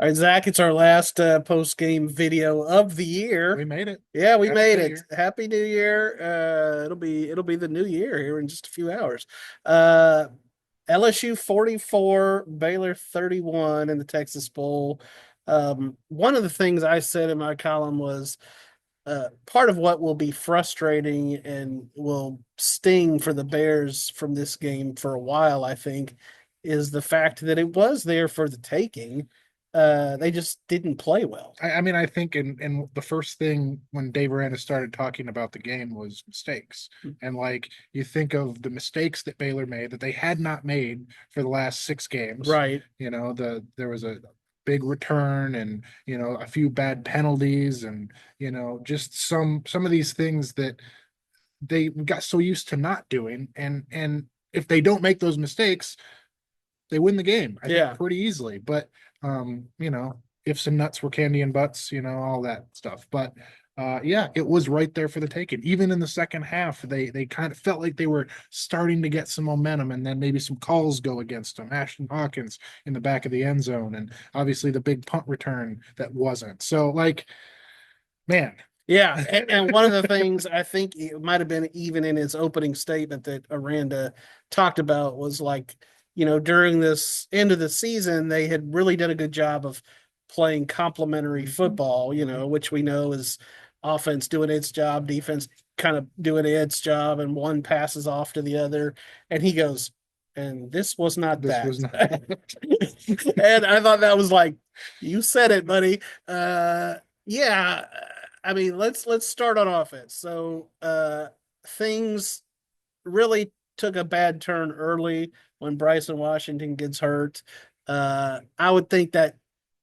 All right, Zach, it's our last post-game video of the year. We made it. Yeah, we Happy made New it. Year. Happy New Year. It'll be the new year here in just a few hours. Uh LSU 44, Baylor 31 in the Texas Bowl. One of the things I said in my column was part of what will be frustrating and will sting for the Bears from this game for a while, I think, is the fact that it was there for the taking. They just didn't play well. I mean, I think in the first thing when Dave Aranda started talking about the game was mistakes. And like you think of the mistakes that Baylor made that they had not made for the last 6 games. Right. There was a big return and a few bad penalties and just some of these things that they got so used to not doing. And if they don't make those mistakes, they win the game, I think, Yeah. pretty easily. But ifs and nuts were candy and butts, all that stuff. But yeah, it was right there for the taking. Even in the second half, they kind of felt like they were starting to get some momentum, and then maybe some calls go against them. Ashton Hawkins in the back of the end zone, and obviously the big punt return that wasn't. So, like, man, Yeah, and one of the things I think it might have been even in his opening statement that Aranda talked about was like, during this end of the season, they had really done a good job of playing complementary football, which we know is offense doing its job, defense kind of doing its job, and one passes off to the other. And he goes, and this was not this that. was not. And I thought that was like, you said it, buddy. Yeah, I mean, let's start on offense. So, things really took a bad turn early when Bryson Washington gets hurt. I would think that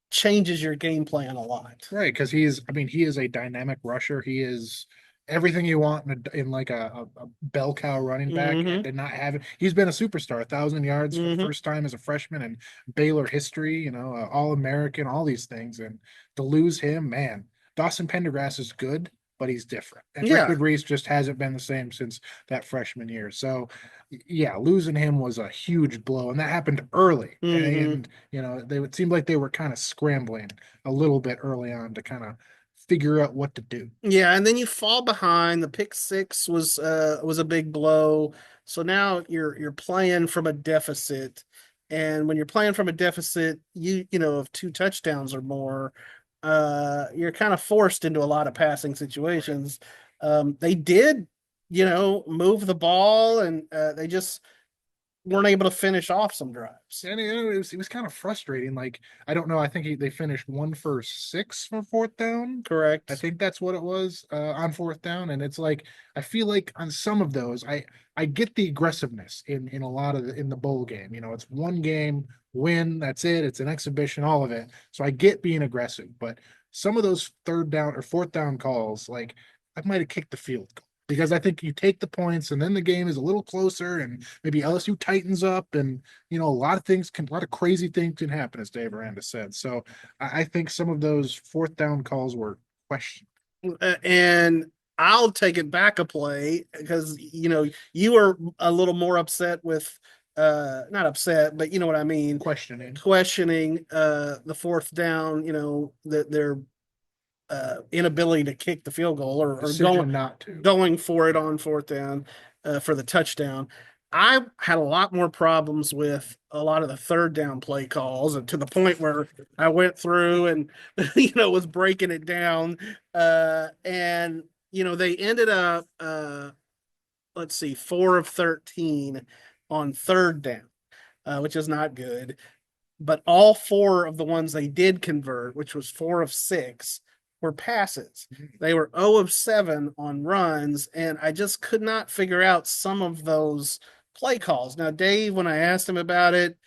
changes your game plan a lot. Right, because I mean, he is a dynamic rusher. He is everything you want in like a bell cow running back, and Mm-hmm. to not have it. He's been a superstar, 1,000 yards for the Mm-hmm. first time as a freshman in Baylor history, All American, all these things. And to lose him, man, Dawson Pendergrass is good, but he's different. And Rick Yeah. Brice just hasn't been the same since that freshman year. So, yeah, losing him was a huge blow, and that happened early. Mm-hmm. And it seemed like they were kind of scrambling a little bit early on to kind of figure out what to do. Yeah, and then you fall behind. The pick six was a big blow. So now you're playing from a deficit. And when you're playing from a deficit, of two touchdowns or more, you're kind of forced into a lot of passing situations. They did, move the ball and they just weren't able to finish off some drives. And it was kind of frustrating. Like, I don't know. I think they finished 1 for 6 for fourth down. I Correct. think that's what it was on fourth down. And it's like I feel like on some of those, I get the aggressiveness in a lot of in the bowl game. It's one game win. That's it. It's an exhibition. All of it. So I get being aggressive, but some of those third down or fourth down calls, like I might have kicked the field goal because I think you take the points and then the game is a little closer and maybe LSU tightens up and a lot of crazy things can happen, as Dave Aranda said. So I think some of those fourth down calls were questioned. And I'll take it back a play because you were a little more upset with not upset, but you know what I mean, Questioning. questioning the fourth down, that their inability to kick the field goal or Decision not to. going for it on fourth down for the touchdown. I had a lot more problems with a lot of the third down play calls, and to the point where I went through and was breaking it down. And they ended up let's see, 4 of 13 on third down, which is not good. But all four of the ones they did convert, which was 4 of 6, were passes. They were 0 of 7 on runs, and I just could not figure out some of those play calls. Now, Dave, when I asked him about it,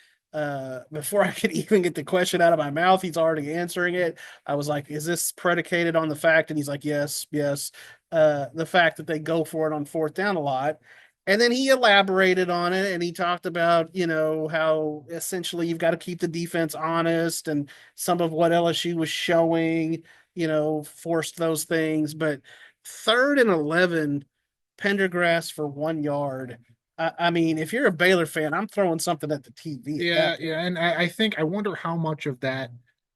before I could even get the question out of my mouth, he's already answering it. I was like, "Is this predicated on the fact?" And he's like, "Yes, yes." The fact that they go for it on fourth down a lot, and then he elaborated on it and he talked about, how essentially you've got to keep the defense honest and some of what LSU was showing, forced those things. But 3rd and 11, Pendergrass for 1 yard. I mean, if you're a Baylor fan, I'm throwing something at the TV at that Yeah, point. yeah, and I think I wonder how much of that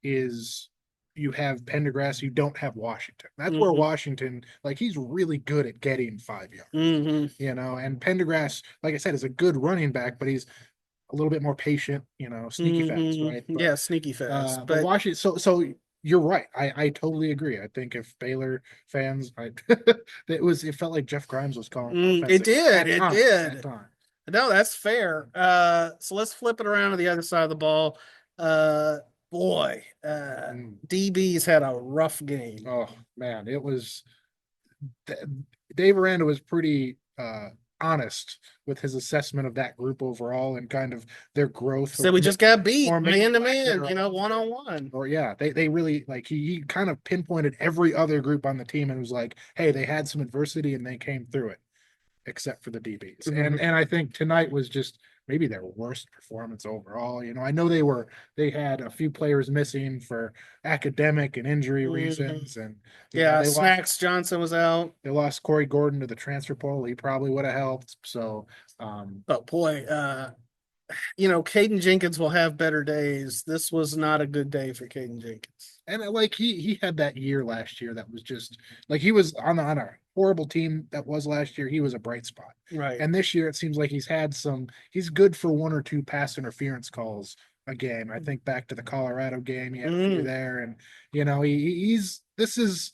is you have Pendergrass, you don't have Washington. That's where Hmm. Washington, like, he's really good at getting 5 yards, Hmm. and Pendergrass, like I said, is a good running back, but he's a little bit more patient, sneaky fast, Hmm. right? But Yeah, sneaky fast. but But Washington, so you're right. I totally agree. I think if Baylor fans, it felt like Jeff Grimes was calling it offensive did. at It times, at did. times. No, that's fair. So let's flip it around to the other side of the ball. Uh, boy, Mm. DB's had a rough game. Oh man, it was Dave Aranda was pretty honest with his assessment of that group overall and kind of their growth, So we just got beat or maybe man to lack man, thereof. one on one. Or yeah, they really like he kind of pinpointed every other group on the team and was like, hey, they had some adversity and they came through it, except for the DBs. And I think tonight was just maybe their worst performance overall. I know they had a few players missing for academic and injury Mhm. reasons, and Yeah, they lost Snacks Johnson was out. Corey Gordon to the transfer portal. He probably would have helped. So Oh boy, Caden Jenkins will have better days. This was not a good day for Caden Jenkins. and like he had that year last year that was just like he was on a horrible team that was last year. He was a bright spot. Right. And this year it seems like he's good for one or two pass interference calls a game. I think back to the Colorado game, he had a few Mm. there, and he's this is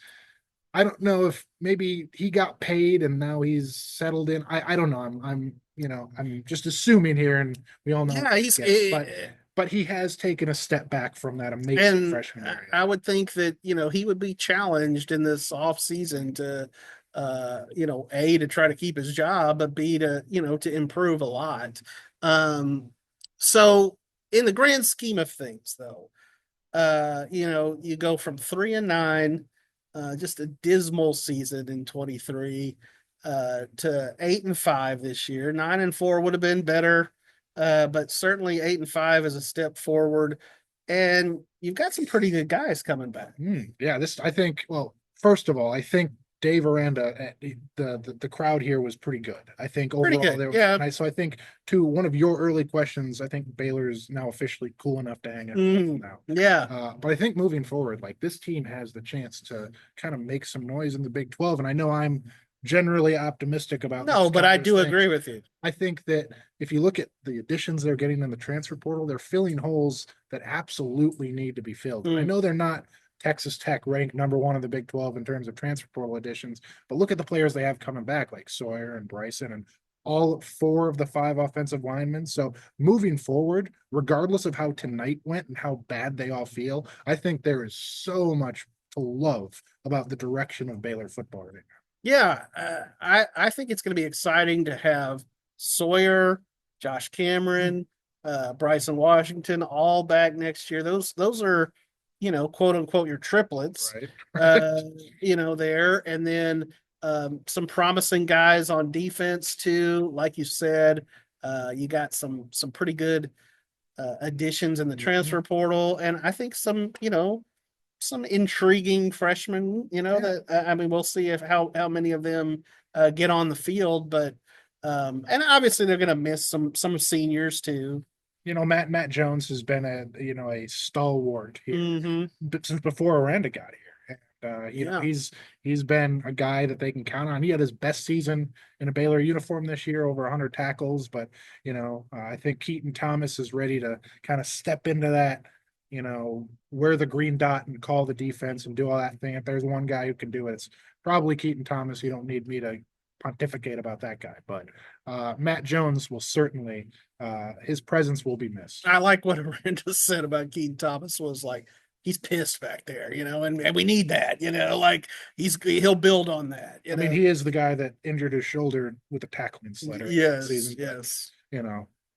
I don't know if maybe he got paid and now he's settled in. I don't know. I'm just assuming here, and we all know Yeah, but he has taken a step back from that amazing and freshman year. I would think that he would be challenged in this off season to A, to try to keep his job, but B, to improve a lot. Um so in the grand scheme of things, though, you go from 3-9, just a dismal season in 23, to 8-5 this year. 9-4 would have been better, but certainly 8-5 is a step forward. And you've got some pretty good guys coming back. Yeah, I think. Well, first of all, I think Dave Aranda, the crowd here was pretty good. I think Pretty overall good, there was yeah. nice. So I think to one of your early questions, I think Baylor is now officially cool enough to hang out now. Yeah. But I think moving forward, like this team has the chance to kind of make some noise in the Big 12, and I know I'm generally optimistic about No, those but I kinds of do things. agree with you. I think that if you look at the additions they're getting in the transfer portal, they're filling holes that absolutely need to be filled. I Mm. know they're not Texas Tech ranked number one in the Big 12 in terms of transfer portal additions, but look at the players they have coming back, like Sawyer and Bryson and all four of the five offensive linemen. So moving forward, regardless of how tonight went and how bad they all feel, I think there is so much to love about the direction of Baylor football right now. Yeah, I think it's going to be exciting to have Sawyer, Josh Cameron, Bryson Washington all back next year. Those are, quote unquote, your triplets. Right. Uh, there, and then some promising guys on defense too. Like you said, you got some pretty good additions in the transfer portal, and I think some intriguing freshmen, Yeah. that I mean, we'll see if how many of them get on the field, but and obviously they're going to miss some seniors too. Matt Jones has been a stalwart here Hmm. since before Aranda got here. And, Yeah. he's been a guy that they can count on. He had his best season in a Baylor uniform this year, over 100 tackles. But I think Keaton Thomas is ready to kind of step into that. Wear the green dot and call the defense and do all that thing. If there's one guy who can do it, it's probably Keaton Thomas. You don't need me to pontificate about that guy, but Matt Jones will certainly his presence will be missed. I like what Aranda said about Keaton Thomas, was like, he's pissed back there, and we need that, like he'll build on that, I mean, he is the guy that injured his shoulder with a tackling sled Yes, season. yes.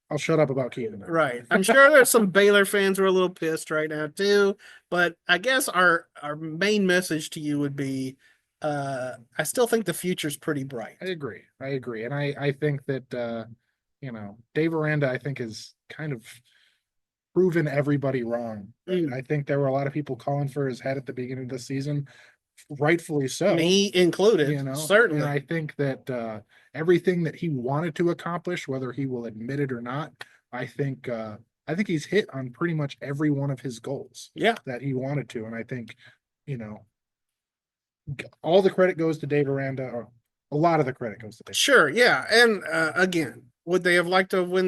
I'll shut up about Keaton now. Right. I'm sure there's some Baylor fans who are a little pissed right now too, but I guess our main message to you would be, I still think the future's pretty bright. I agree. And I think that Dave Aranda, I think, has kind of proven everybody wrong. Mm. I think there were a lot of people calling for his head at the beginning of the season, rightfully so. Me included, And certainly. I think that everything that he wanted to accomplish, whether he will admit it or not, I think I think he's hit on pretty much every one of his goals Yeah. that he wanted to. And I think, you know, all the credit goes to Dave Aranda, or a lot of the credit goes to Dave. Sure, yeah. And again, would they have liked to have won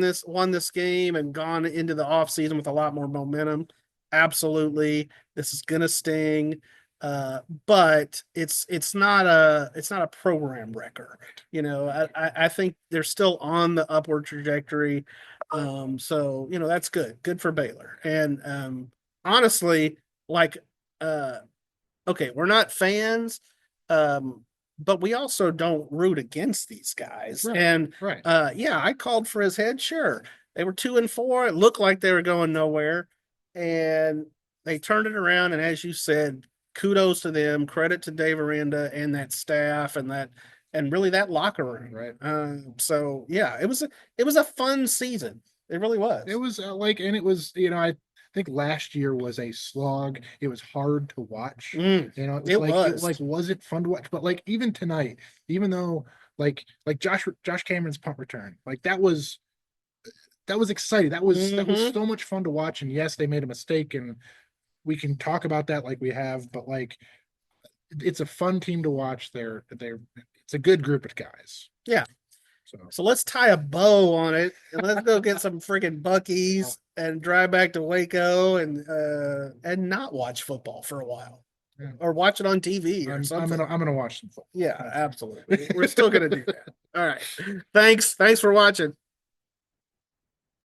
this game and gone into the offseason with a lot more momentum? Absolutely. This is gonna sting. But it's not a program wrecker. I think they're still on the upward trajectory. So that's good. Good for Baylor. And honestly, like uh okay, we're not fans, but we also don't root against these guys. Right, And right. yeah, I called for his head. Sure, they were 2-4. It looked like they were going nowhere, and they turned it around. And as you said, kudos to them. Credit to Dave Aranda and that staff and really that locker room. Right. So yeah, it was a fun season. It really was. It was and it was, I think last year was a slog. It was hard to watch. It was It it was. wasn't fun to watch. But like even tonight, even though like Josh Cameron's punt return, like that was exciting. That was Hmm. so much fun to watch. And yes, they made a mistake, and we can talk about that like we have, but like it's a fun team to watch. They're it's a good group of guys. Yeah. So So let's tie a bow on it and let's go get some freaking Buckies and drive back to Waco and not watch football for a while. yeah. Or watch it on TV or I'm something. gonna watch some football. Yeah, absolutely. We're still gonna do that. All right. Thanks. Thanks for watching.